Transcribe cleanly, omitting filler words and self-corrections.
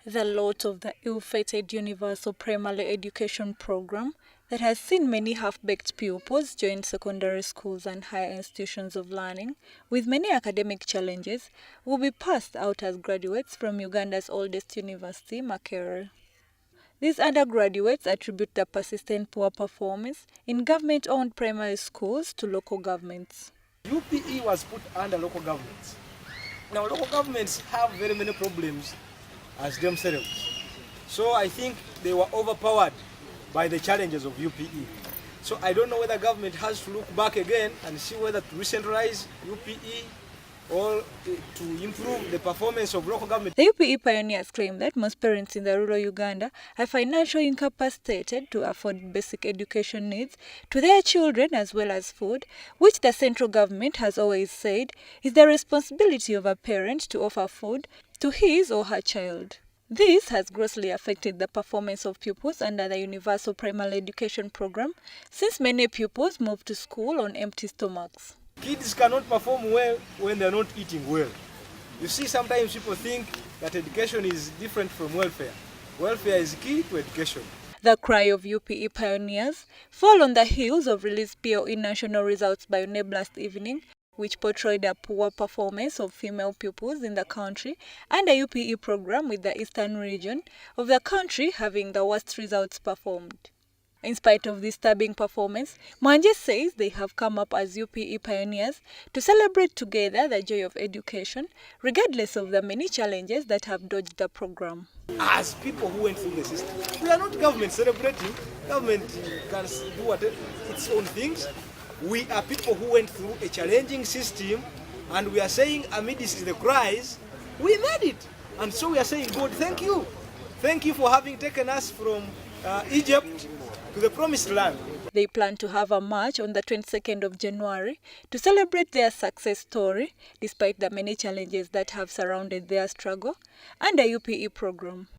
The lot of the ill-fated Universal Primary Education Program that has seen many half-baked pupils join secondary schools and higher institutions of learning with many academic challenges will be passed out as graduates from Uganda's oldest university, Makerere. These undergraduates attribute the persistent poor performance in government-owned primary schools to local governments. UPE was put under local governments. Now local governments have very many problems as themselves. So I think they were overpowered by the challenges of UPE. So I don't know whether government has to look back again and see whether to recentralize UPE or to improve the performance of local government. The UPE pioneers claim that most parents in the rural Uganda are financially incapacitated to afford basic education needs to their children as well as food, which the central government has always said is the responsibility of a parent to offer food to his or her child. This has grossly affected the performance of pupils under the Universal Primary Education Program, since many pupils move to school on empty stomachs. Kids cannot perform well when they are not eating well. You see, sometimes people think that education is different from welfare. Welfare is key to education. The cry of UPE pioneers fall on the heels of released POE national results by UNEB last evening, which portrayed a poor performance of female pupils in the country and a UPE program with the eastern region of the country having the worst results performed. In spite of this disturbing performance, Manje says they have come up as UPE pioneers to celebrate together the joy of education, regardless of the many challenges that have dogged the program. As people who went through the system, we are not government celebrating. Government can do its own things. We are people who went through a challenging system, and we are saying amidst the cries, we made it. And so we are saying, God, thank you. Thank you for having taken us from Egypt to the promised land. They plan to have a march on the 22nd of January to celebrate their success story, despite the many challenges that have surrounded their struggle and the UPE program.